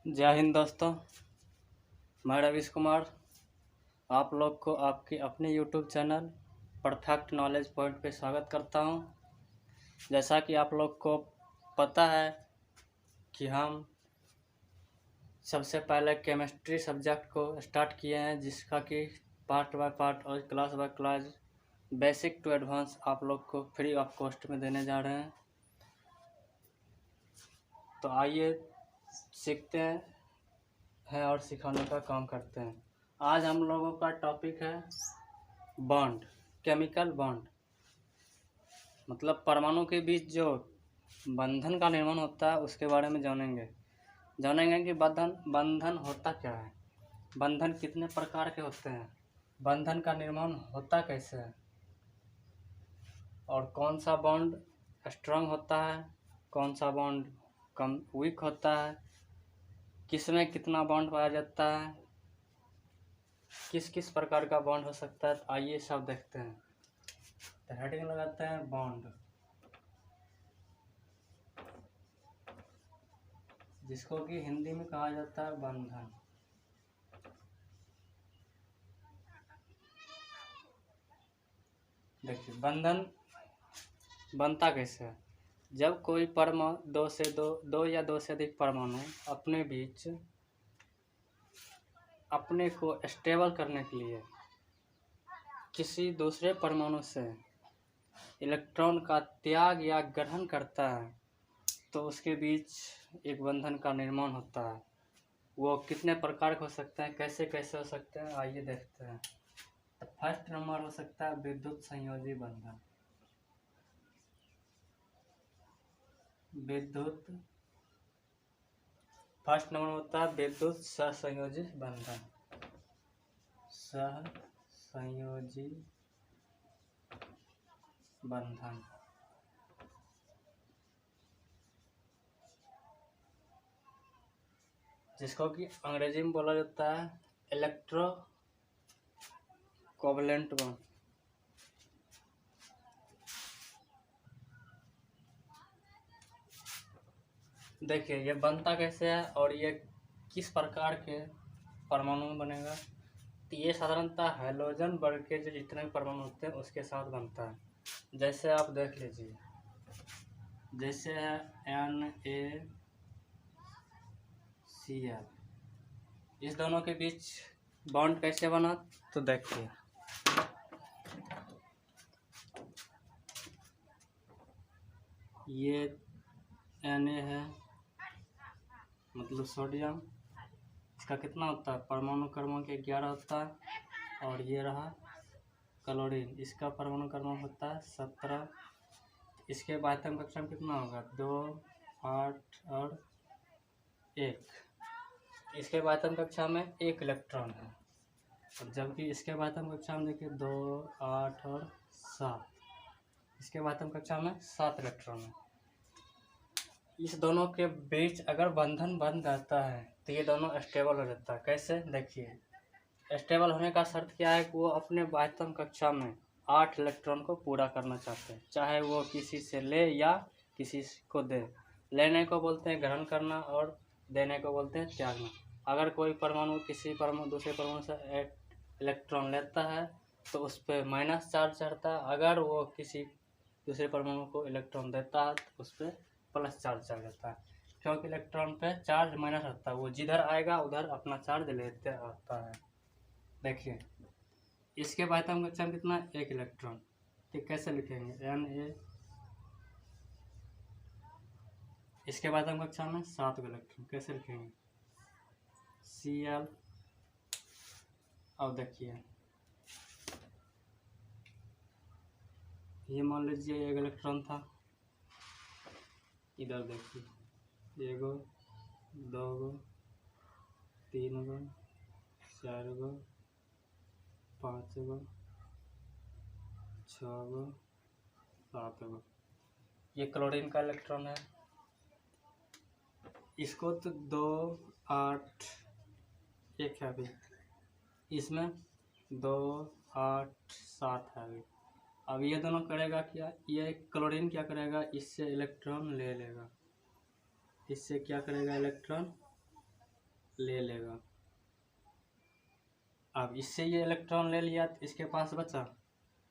जय हिंद दोस्तों। मैं रवीश कुमार आप लोग को आपके अपने YouTube channel perfect knowledge point पे स्वागत करता हूं। जैसा कि आप लोग को पता है कि हम सबसे पहले केमिस्ट्री सब्जेक्ट को स्टार्ट किए हैं, जिसका कि पार्ट बाय पार्ट और class by class basic to advance आप लोग को फ्री ऑफ कॉस्ट में देने जा रहे हैं। तो आइए सीखते हैं और सिखाने का काम करते हैं। आज हम लोगों का टॉपिक है बॉन्ड, केमिकल बॉन्ड। मतलब परमाणु के बीच जो बंधन का निर्माण होता है उसके बारे में जानेंगे कि बंधन होता क्या है, बंधन कितने प्रकार के होते हैं, बंधन का निर्माण होता कैसे है, और कौन सा बॉन्ड स्ट्रांग होता है, कौन सा बॉन्ड कम वीक होता है, किसमें कितना बॉन्ड पाया जाता है, किस किस प्रकार का बॉन्ड हो सकता है। तो आइए सब देखते हैं। तो हेडिंग लगाते हैं बॉन्ड, जिसको कि हिंदी में कहा जाता है बंधन। देखिए बंधन बनता कैसे है। जब कोई परमाणु दो या दो से अधिक परमाणु अपने बीच अपने को स्टेबल करने के लिए किसी दूसरे परमाणु से इलेक्ट्रॉन का त्याग या ग्रहण करता है, तो उसके बीच एक बंधन का निर्माण होता है। वो कितने प्रकार के हो सकते हैं, कैसे कैसे हो सकते हैं, आइए देखते हैं। तो फर्स्ट नंबर हो सकता है विद्युत संयोजी बंधन। फर्स्ट नंबर होता है विद्युत सहसंयोजी बंधन। सहसंयोजी बंधन जिसको कि अंग्रेजी में बोला जाता है इलेक्ट्रो कोवलेंट बॉन्ड। देखिए ये बनता कैसे है और ये किस प्रकार के परमाणु में बनेगा। तो ये साधारणतः हैलोजन वर्ग के जो जितने भी परमाणु होते हैं उसके साथ बनता है। जैसे आप देख लीजिए, जैसे है NaCl, इस दोनों के बीच बॉन्ड कैसे बना। तो देखिए ये Na है, मतलब सोडियम, इसका कितना होता है, परमाणु क्रमांक 11 होता है। और ये रहा क्लोरीन, इसका परमाणु क्रमांक होता है 17। इसके बाध्यम कक्षा में कितना होगा, 2, 8 और 1। इसके बाध्यम कक्षा में 1 इलेक्ट्रॉन है, और जबकि इसके बाध्यम कक्षा में देखिए 2, 8 और 7। इसके बाध्यम कक्षा में 7 इलेक्ट्रॉन है। इस दोनों के बीच अगर बंधन बन जाता है तो ये दोनों स्टेबल हो जाता है। कैसे, देखिए स्टेबल होने का शर्त क्या है कि वो अपने बाध्यम कक्षा में 8 इलेक्ट्रॉन को पूरा करना चाहते हैं, चाहे वो किसी से ले या किसी को दे। लेने को बोलते हैं ग्रहण करना और देने को बोलते हैं त्यागना। अगर कोई परमाणु दूसरे परमाणु से इलेक्ट्रॉन लेता है तो उस पर माइनस चार्ज चढ़ता है। अगर वो किसी दूसरे परमाणु को इलेक्ट्रॉन देता है तो उस पर प्लस चार्ज चढ़ जाता है, क्योंकि इलेक्ट्रॉन पे चार्ज माइनस रहता है। वो जिधर आएगा उधर अपना चार्ज लेते आता है। देखिए इसके बाध्यम कक्षा में कितना, 1 इलेक्ट्रॉन। ठीक, कैसे लिखेंगे, Na। इसके बाध्यम कक्षा में 7 इलेक्ट्रॉन, कैसे लिखेंगे, Cl। अब देखिए ये मान लीजिए 1 इलेक्ट्रॉन था, इधर देखिए 1 गो, 2 गो, 3 गो, 4 गो, 5 गो, 6 गो, 7 गो। ये क्लोरीन का इलेक्ट्रॉन है। इसको तो 2, 8, 1 है अभी, इसमें 2, 8, 7 है अभी। अब ये दोनों करेगा क्या, ये क्लोरीन क्या करेगा, इससे इलेक्ट्रॉन ले लेगा। इससे क्या करेगा, इलेक्ट्रॉन ले लेगा। अब इससे ये इलेक्ट्रॉन ले लिया तो इसके पास बचा,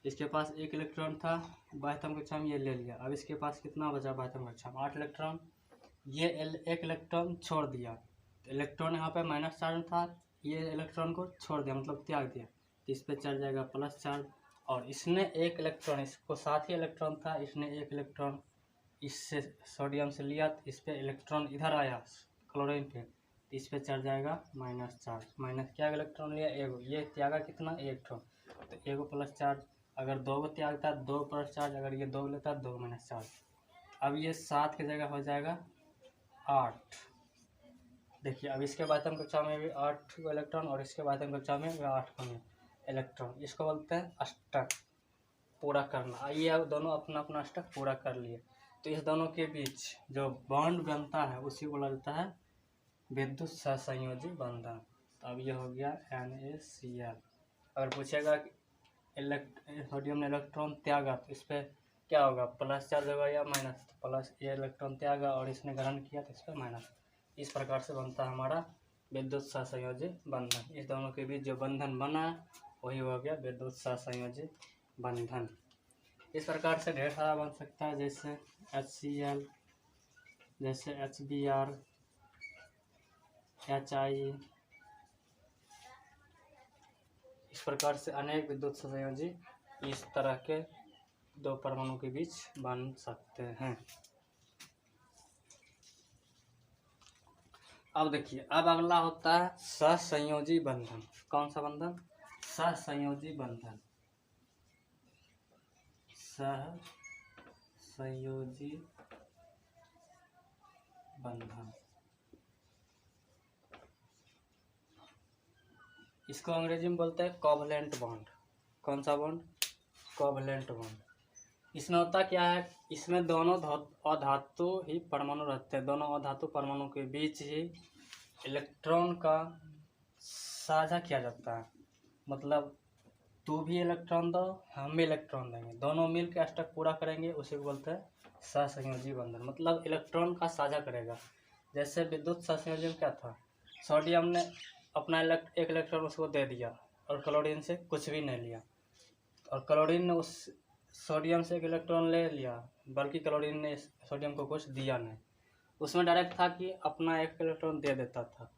इसके पास एक इलेक्ट्रॉन था, 12वीं कक्षा में ये ले लिया। अब इसके पास कितना बचा 12वीं कक्षा में? 8 इलेक्ट्रॉन। ये एक इलेक्ट्रॉन छोड़ दिया, तो इलेक्ट्रॉन यहाँ पे माइनस चार्ज था, ये इलेक्ट्रॉन को छोड़ दिया मतलब त्याग दिया, तो इस पर चढ़ जाएगा प्लस चार्ज। और इसने एक इलेक्ट्रॉन, इसको साथ ही इलेक्ट्रॉन था, इसने एक इलेक्ट्रॉन इससे सोडियम से लिया, तो इस पर इलेक्ट्रॉन इधर आया क्लोरीन पे, तो इस पर चढ़ जाएगा माइनस चार्ज। माइनस क्या इलेक्ट्रॉन लिया? एगो, ये त्यागा कितना? एक ठो, तो एगो प्लस चार्ज। अगर 2 को त्यागता 2 प्लस चार्ज, अगर ये 2 लेता 2 माइनस चार्ज। अब ये 7 की जगह हो जाएगा 8। देखिए अब इसके बाद कक्षा में भी 8 इलेक्ट्रॉन और इसके बाद कक्षा में भी 8 इलेक्ट्रॉन, इसको बोलते हैं अष्टक पूरा करना। आइए अब दोनों अपना अपना अष्टक पूरा कर लिए, तो इस दोनों के बीच जो बॉन्ड बनता है उसी को बोला जाता है विद्युत सहसंयोजी बंधन। तो अब ये हो गया NaCl। अगर पूछेगा कि सोडियम ने इलेक्ट्रॉन त्यागा तो इस पर क्या होगा? प्लस चार्ज होगा या माइनस? प्लस, ये इलेक्ट्रॉन त्यागा और इसने ग्रहण किया तो इस पर माइनस। इस प्रकार से बनता है हमारा विद्युत सहसंयोजी बंधन। इस दोनों के बीच जो बंधन बना वही हो गया विद्युत सहसंयोजी बंधन। इस प्रकार से ढेर सारा बन सकता है, जैसे HCl, जैसे HBr, HI। इस प्रकार से अनेक विद्युत सहसंयोजी इस तरह के दो परमाणु के बीच बन सकते हैं। अब देखिए, अब अगला होता है सहसंयोजी बंधन। कौन सा बंधन? सहसंयोजी बंधन। सहसंयोजी बंधन, इसको अंग्रेजी में बोलते हैं कोवलेंट बॉन्ड। कौन सा बॉन्ड? Covalent bond. इसमें होता क्या है, इसमें दोनों अधातु ही परमाणु रहते हैं, दोनों अधातु परमाणु के बीच ही इलेक्ट्रॉन का साझा किया जाता है। मतलब तू भी इलेक्ट्रॉन दो, हम भी इलेक्ट्रॉन देंगे, दोनों मिल के अष्टक पूरा करेंगे, उसे बोलते हैं सहसंयोजी बंधन। मतलब इलेक्ट्रॉन का साझा करेगा। जैसे विद्युत सहसंयोजन क्या था, सोडियम ने अपना एक इलेक्ट्रॉन उसको दे दिया और क्लोरीन से कुछ भी नहीं लिया, और क्लोरीन ने उस सोडियम से एक इलेक्ट्रॉन ले लिया, बल्कि क्लोरीन ने सोडियम को कुछ दिया नहीं, उसमें डायरेक्ट था कि अपना एक इलेक्ट्रॉन दे देता था।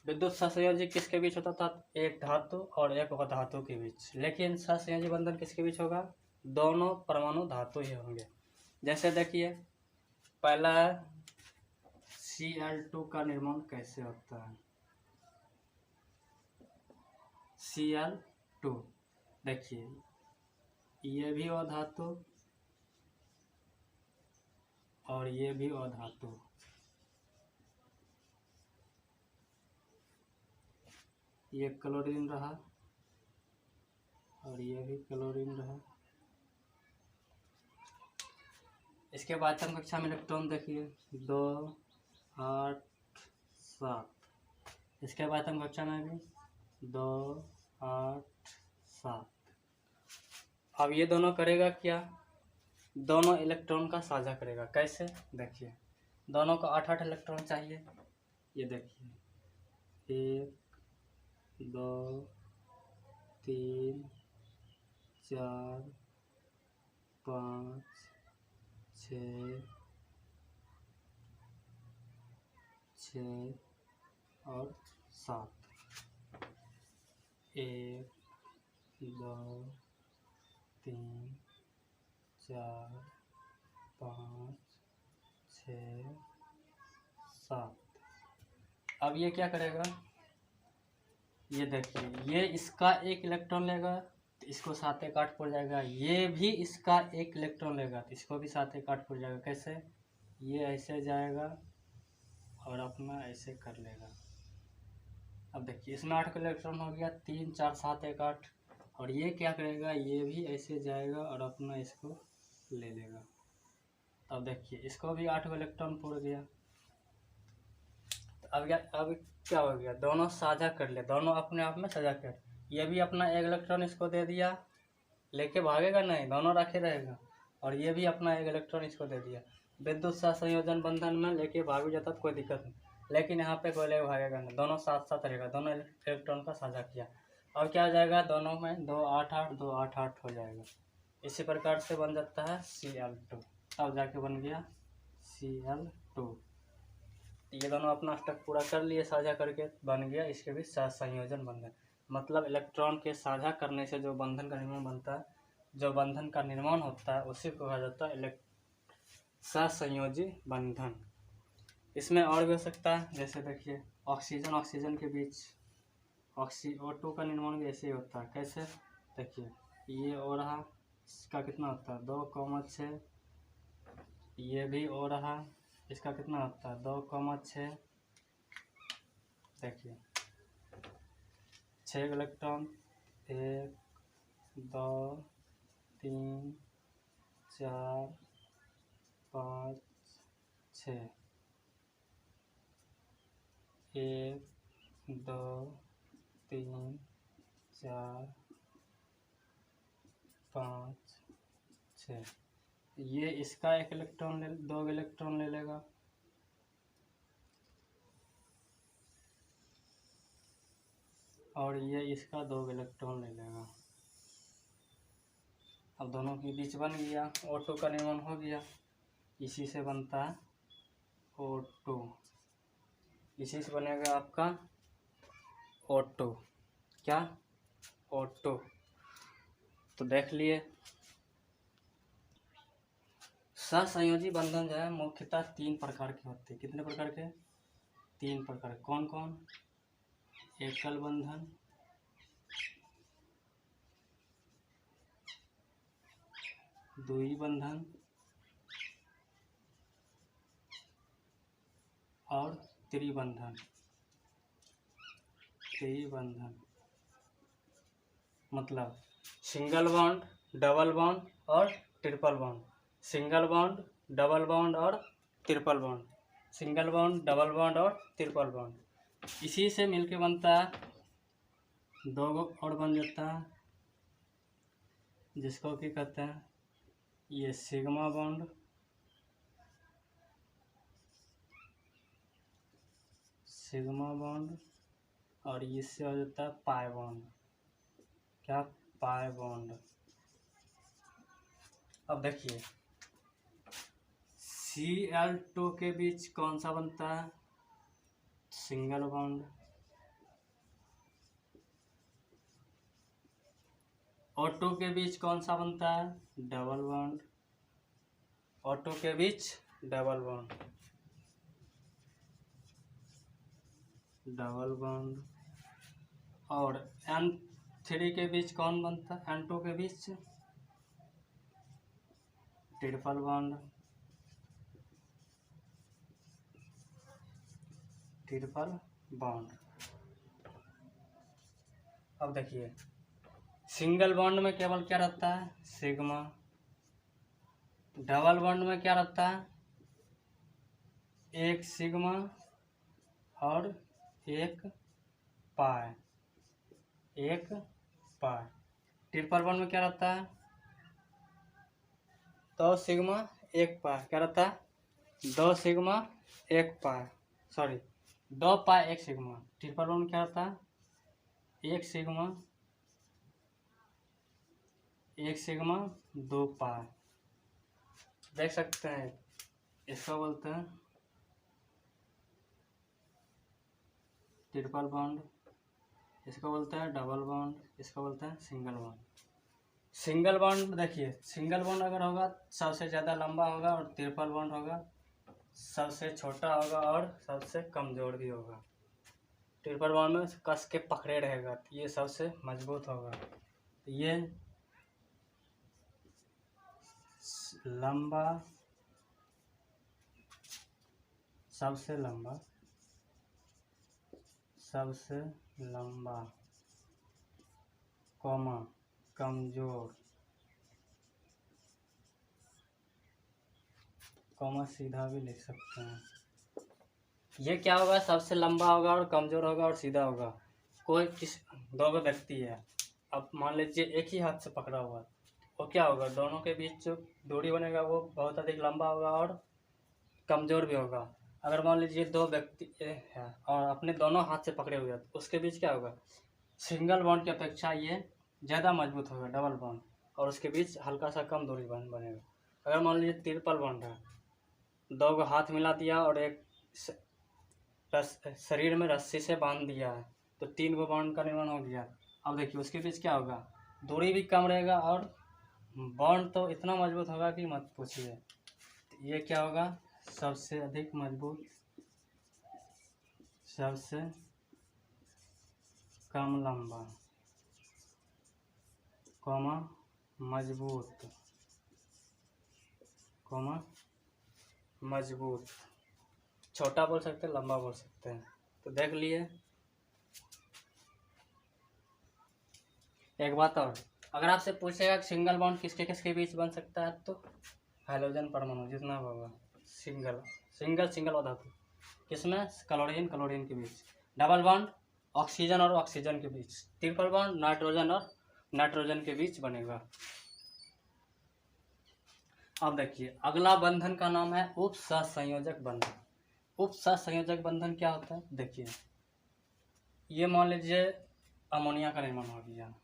विद्युत सहसंयोजी किसके बीच होता था? एक धातु और एक अधातु के बीच। लेकिन सहसंयोजी बंधन किसके बीच होगा? दोनों परमाणु धातु ही होंगे। जैसे देखिए, पहला Cl2 का निर्माण कैसे होता है। Cl2, देखिए ये भी अधातु और ये भी अधातु, ये क्लोरीन रहा और ये भी क्लोरीन रहा। इसके बाद हम कक्षा में इलेक्ट्रॉन देखिए 2, 8, 7। इसके बाद हम कक्षा में भी 2, 8, 7। अब ये दोनों करेगा क्या? दोनों इलेक्ट्रॉन का साझा करेगा। कैसे? देखिए, दोनों को 8-8 इलेक्ट्रॉन चाहिए। ये देखिए 1, 2, 3, 4, 5, 6 और 7। 1, 2, 3, 4, 5, 6, 7। अब ये क्या करेगा? ये देखिए, ये इसका एक इलेक्ट्रॉन लेगा तो इसको 7 एक 8 पड़ जाएगा। ये भी इसका एक इलेक्ट्रॉन लेगा तो इसको भी 7 एक 8 पड़ जाएगा। कैसे? ये ऐसे जाएगा और अपना ऐसे कर लेगा। अब देखिए, इसमें 8 का इलेक्ट्रॉन हो गया, 3, 4, 7 एक 8। और ये क्या करेगा? ये भी ऐसे जाएगा और अपना इसको ले लेगा। अब देखिए, इसको भी 8 का इलेक्ट्रॉन पड़ गया। अब क्या हो गया? दोनों साझा कर ले, दोनों अपने आप में साझा कर। ये भी अपना एक इलेक्ट्रॉन इसको दे दिया, लेके भागेगा नहीं, दोनों रखे रहेगा। और ये भी अपना एक इलेक्ट्रॉन इसको दे दिया। विद्युत सहसंयोजन बंधन में लेके भाग भी जाता तो कोई दिक्कत नहीं। लेकिन यहाँ पे कोई भागेगा नहीं, दोनों साथ साथ रहेगा, दोनों इलेक्ट्रॉन का साझा किया। और क्या हो जाएगा, दोनों में 2 8 8 2 8 8 हो जाएगा। इसी प्रकार से बन जाता है Cl2। तब जाके बन गया Cl2। ये दोनों अपना स्टेप पूरा कर लिए, साझा करके बन गया, इसके भी सहसंयोजन बन गया। मतलब इलेक्ट्रॉन के साझा करने से जो बंधन का निर्माण बनता है, जो बंधन का निर्माण होता है, उसी को कहा जाता है सहसंयोजी बंधन। इसमें और भी हो सकता है, जैसे देखिए ऑक्सीजन ऑक्सीजन के बीच O2 का निर्माण भी ऐसे ही होता है। कैसे, देखिए ये हो रहा, इसका कितना होता है 2,6। ये भी हो रहा, इसका कितना होता है 2,6। देखिए 6 इलेक्ट्रॉन, 1 2 3 4 5 6, 1 2 3 4 5 6। ये इसका 1 इलेक्ट्रॉन 2 इलेक्ट्रॉन ले लेगा, और ये इसका 2 इलेक्ट्रॉन ले लेगा। अब दोनों के बीच बन गया, O2 का निर्माण हो गया। इसी से बनता है O2, इसी से बनेगा आपका O2। क्या, O2। तो देख लिए सहसंयोजी बंधन जो है मुख्यतः 3 प्रकार के होते हैं। कितने प्रकार के, 3 प्रकार। कौन कौन, एकल बंधन, द्वि बंधन और त्रिबंधन। त्रिबंधन मतलब सिंगल बॉन्ड, डबल बॉन्ड और triple bond. Single bond, double bond और triple bond. Single bond, double bond और ट्रिपल बॉन्ड। इसी से मिलके बनता है 2 और बन जाता है, जिसको क्या कहते हैं, ये सिग्मा बॉन्ड, सिग्मा बॉन्ड, और इससे हो जाता है पाई बॉन्ड। क्या, पाई बॉन्ड। अब देखिए Cl2 के बीच कौन सा बनता है, सिंगल बॉन्ड। O2 के बीच कौन सा बनता है, डबल बॉन्ड। O2 के बीच डबल बॉन्ड, डबल बॉन्ड। और N3 के बीच कौन बनता है, N2 के बीच ट्रिपल बॉन्ड, ट्रिपल बॉन्ड। अब देखिए सिंगल बॉन्ड में केवल क्या रहता है, सिग्मा। डबल बॉन्ड में क्या रहता है, एक सिग्मा और एक पाई, एक पाई। ट्रिपल बॉन्ड में क्या रहता है, 2 सिग्मा 1 पाई। क्या रहता है, 2 सिग्मा 1 पाई, सॉरी 2 पाई 1 सिग्मा। ट्रिपल बॉन्ड में क्या रहता है, 1 सिग्मा 2 पाई। देख सकते हैं, इसको बोलते हैं ट्रिपल बॉन्ड, इसको बोलते हैं डबल बॉन्ड, इसको बोलते हैं सिंगल बॉन्ड। सिंगल बॉन्ड देखिए, सिंगल बॉन्ड अगर होगा सबसे ज़्यादा लंबा होगा, और ट्रिपल बॉन्ड होगा सबसे छोटा होगा और सबसे कमज़ोर भी होगा। ट्रिपल बॉन्ड में कस के पकड़े रहेगा, तो ये सबसे मजबूत होगा। तो ये लंबा, सबसे लंबा, सबसे लंबा, कॉमा कमजोर, कॉमा सीधा भी लिख सकते हैं। ये क्या होगा, सबसे लंबा होगा और कमजोर होगा और सीधा होगा। कोई दो व्यक्ति है, अब मान लीजिए एक ही हाथ से पकड़ा हुआ, वो क्या होगा, दोनों के बीच जो दूरी बनेगा वो बहुत अधिक लंबा होगा और कमजोर भी होगा। अगर मान लीजिए दो व्यक्ति है और अपने दोनों हाथ से पकड़े हुए हैं तो उसके बीच क्या होगा, सिंगल बॉन्ड की अपेक्षा ये ज़्यादा मजबूत होगा डबल बॉन्ड, और उसके बीच हल्का सा कम दूरी बनेगा। अगर मान लीजिए ट्रिपल बॉन्ड है, दो को हाथ मिला दिया और एक शरीर में रस्सी से बांध दिया है तो 3 गो बॉन्ड का निर्माण हो गया। अब देखिए उसके बीच क्या होगा, दूरी भी कम रहेगा और बॉन्ड तो इतना मजबूत होगा कि मत पूछिए। तो ये क्या होगा, सबसे अधिक मजबूत, सबसे कम लंबा, कॉमा मजबूत, कॉमा मजबूत। छोटा बोल सकते हैं, लंबा बोल सकते हैं। तो देख लिए। एक बात और, अगर आपसे पूछेगा कि सिंगल बॉन्ड किसके किसके बीच बन सकता है तो हाइड्रोजन परमाणु जितना होगा सिंगल सिंगल सिंगल अधातु, किसमें, क्लोरीन क्लोरीन के बीच। डबल बॉन्ड ऑक्सीजन और ऑक्सीजन के बीच। ट्रिपल बॉन्ड नाइट्रोजन और नाइट्रोजन के बीच बनेगा। अब देखिए अगला बंधन का नाम है उपसहसंयोजक बंधन। उपसहसंयोजक बंधन क्या होता है, देखिए ये मान लीजिए अमोनिया का निर्माण हो गया,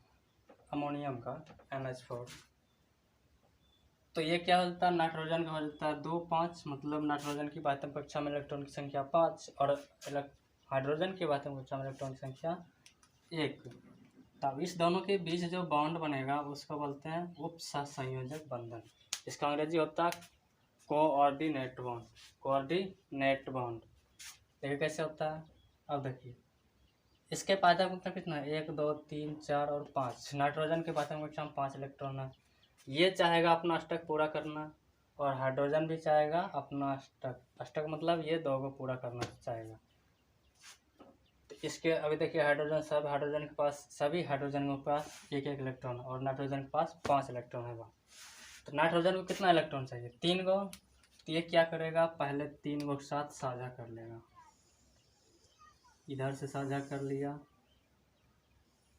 अमोनियम का NH4, तो ये क्या होता है, नाइट्रोजन का हो जाता है 2 5, मतलब नाइट्रोजन की बाह्यतम कक्षा में इलेक्ट्रॉन की संख्या 5 और हाइड्रोजन की बाह्यतम कक्षा में इलेक्ट्रॉन की संख्या 1। तब इस दोनों के बीच जो बॉन्ड बनेगा उसको बोलते हैं उपसहसंयोजक बंधन। इसका अंग्रेजी होता है कोऑर्डिनेट बॉन्ड, कोऑर्डिनेट बॉन्ड। देखिए कैसे होता है। अब देखिए इसके पायदान कक्षा कितना है, 1 2 3 4 और 5। नाइट्रोजन के पायदान कक्षा में 5 इलेक्ट्रॉन है। ये चाहेगा अपना अष्टक पूरा करना और हाइड्रोजन भी चाहेगा अपना अष्टक मतलब ये दो को पूरा करना चाहेगा। तो इसके अभी देखिए हाइड्रोजन, सब हाइड्रोजन के पास, सभी हाइड्रोजन के पास 1 1 इलेक्ट्रॉन और नाइट्रोजन के पास 5 इलेक्ट्रॉन है। तो नाइट्रोजन को कितना इलेक्ट्रॉन चाहिए, 3 गो। तो ये क्या करेगा, पहले 3 गो के साथ साझा कर लेगा। इधर से साझा कर लिया,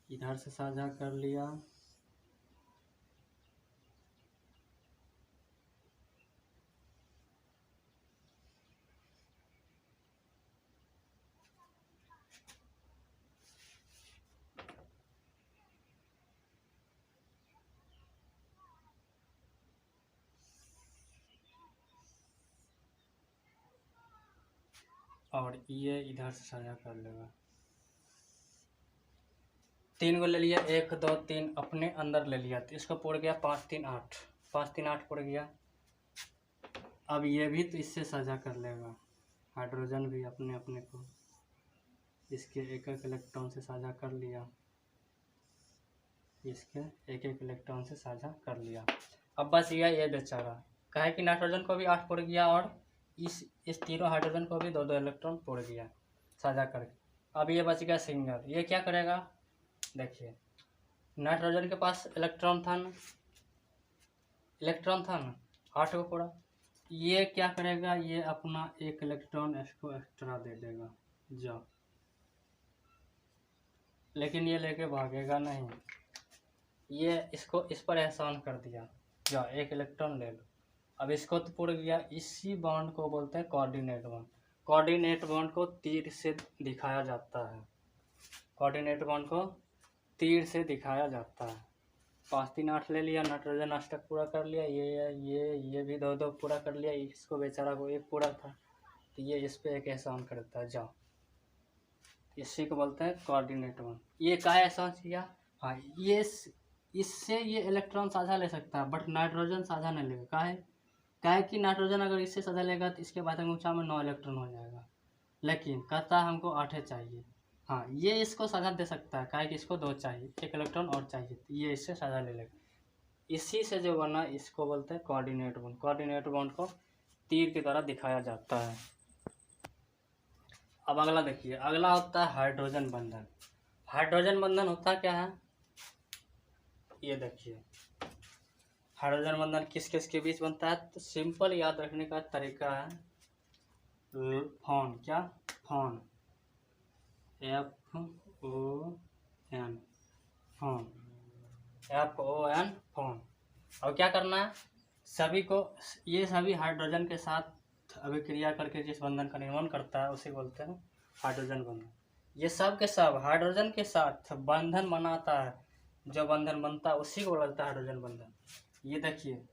इधर से साझा कर लिया, और ये इधर से साझा कर लेगा। 3 गो ले लिया, 1 2 3 अपने अंदर ले लिया तो इसको पड़ गया 5 3 8, 5 3 8 पड़ गया। अब ये भी तो इससे साझा कर लेगा, हाइड्रोजन भी अपने अपने को इसके 1 1 इलेक्ट्रॉन से साझा कर लिया, इसके 1 1 इलेक्ट्रॉन से साझा कर लिया। अब बस ये बेचारा, कहे कि नाइट्रोजन को भी 8 पड़ गया और इस तीनों हाइड्रोजन को भी 2 2 इलेक्ट्रॉन पड़ गया साझा करके। अब ये बच गया सिंगल। ये क्या करेगा, देखिए नाइट्रोजन के पास इलेक्ट्रॉन था ना, 8 को पड़ा। ये क्या करेगा, ये अपना 1 इलेक्ट्रॉन इसको एक्स्ट्रा दे देगा जाओ, लेकिन ये लेके भागेगा नहीं। ये इसको इस पर एहसान कर दिया, जाओ 1 इलेक्ट्रॉन ले लो। अब इसको तो पुड़ गया। इसी बॉन्ड को बोलते हैं कोऑर्डिनेट बॉन्ड। कोऑर्डिनेट बॉन्ड को तीर से दिखाया जाता है, कोऑर्डिनेट बॉन्ड को तीर से दिखाया जाता है। 5 3 8 ले लिया, नाइट्रोजन अष्टक पूरा कर लिया, ये भी 2 2 पूरा कर लिया, इसको बेचारा को 1 पूरा था तो ये इस पर एक एहसान करता है जाओ। इसी को बोलते हैं कोऑर्डिनेट बॉन्ड। ये क्या एहसान किया, हाँ ये इससे ये इलेक्ट्रॉन साझा ले सकता है बट नाइट्रोजन साझा नहीं लेगा। काहे कि नाइट्रोजन अगर इससे साझा लेगा तो इसके बाद ऊंचा में 9 इलेक्ट्रॉन हो जाएगा, लेकिन कहता है हमको 8 चाहिए। हाँ ये इसको साझा दे सकता है, काहे कि इसको 2 चाहिए, 1 इलेक्ट्रॉन और चाहिए, तो ये इससे साझा ले लेगा। इसी से जो बना इसको बोलते हैं कोऑर्डिनेट बॉन्ड। कोऑर्डिनेट बॉन्ड को तीर की तरह दिखाया जाता है। अब अगला देखिए, अगला होता है हाइड्रोजन बंधन। हाइड्रोजन बंधन होता क्या है, ये देखिए हाइड्रोजन बंधन किस किस के बीच बनता है, तो सिंपल याद रखने का तरीका है, फोन, क्या phone, FON, phone, FON, phone. और क्या करना है, सभी को, ये सभी हाइड्रोजन के साथ अभिक्रिया करके जिस बंधन का निर्माण करता है उसे बोलते हैं हाइड्रोजन बंधन। ये सब के सब हाइड्रोजन के साथ बंधन बनाता है, जो बंधन बनता है उसी को बोलता है हाइड्रोजन बंधन। ये देखिए,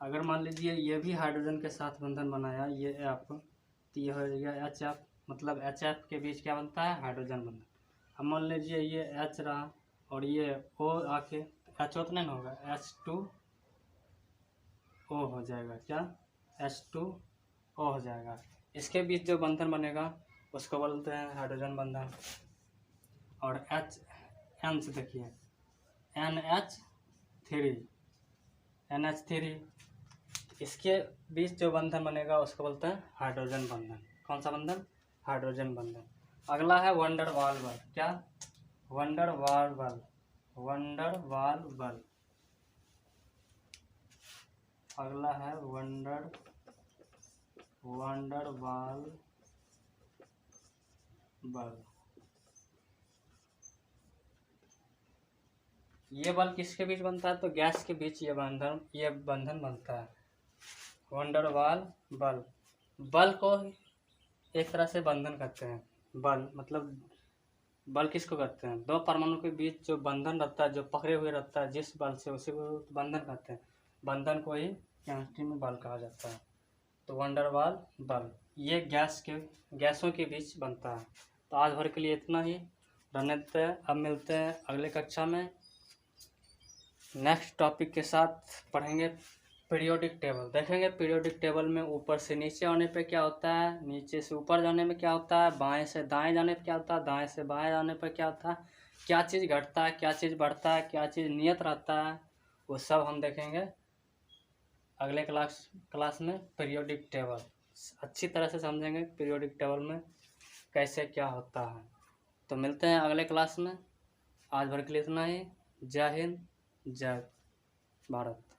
अगर मान लीजिए ये भी हाइड्रोजन के साथ बंधन बनाया, ये एफ, तो ये हो गया एच एफ, मतलब एच एफ के बीच क्या बनता है हाइड्रोजन बंधन। अब मान लीजिए ये एच रहा और ये ओ आके एच ओ तो नहीं होगा, H2O हो जाएगा, क्या H2O हो जाएगा। इसके बीच जो बंधन बनेगा उसको बोलते हैं हाइड्रोजन बंधन। और एन से देखिए NH3, इसके बीच जो बंधन बनेगा उसको बोलते हैं हाइड्रोजन बंधन। कौन सा बंधन? हाइड्रोजन बंधन। अगला है वंडर वाल बल। क्या? वंडर वाल बल। अगला है वंडर वाल बल। ये बल किसके बीच बनता है? तो गैस के बीच ये बंधन बनता है। वंडर वाल बल। बल को एक तरह से बंधन करते हैं। बल मतलब बल किसको करते हैं? दो परमाणु के बीच जो बंधन रहता है, जो पकड़े हुए रहता है जिस बल से, उसी को बंधन कहते हैं। बंधन को ही केमिस्ट्री में बल कहा जाता है। तो वंडर वाल बल ये गैसों के बीच बनता है। तो आज भर के लिए इतना ही, रहने देते हैं। अब मिलते हैं अगले कक्षा में नेक्स्ट टॉपिक के साथ। पढ़ेंगे पीरियोडिक टेबल, देखेंगे पीरियोडिक टेबल में ऊपर से नीचे आने पे क्या होता है, नीचे से ऊपर जाने में क्या होता है, बाएं से दाएं जाने पे क्या होता है, दाएं से बाएं जाने पर क्या होता है, क्या चीज़ घटता है, क्या चीज़ बढ़ता है, क्या चीज़ नियत रहता है, वो सब हम देखेंगे अगले क्लास में। पीरियोडिक टेबल अच्छी तरह से समझेंगे, पीरियोडिक टेबल में कैसे क्या होता है। तो मिलते हैं अगले क्लास में। आज भर के लिए इतना ही। जय हिंद, जय भारत।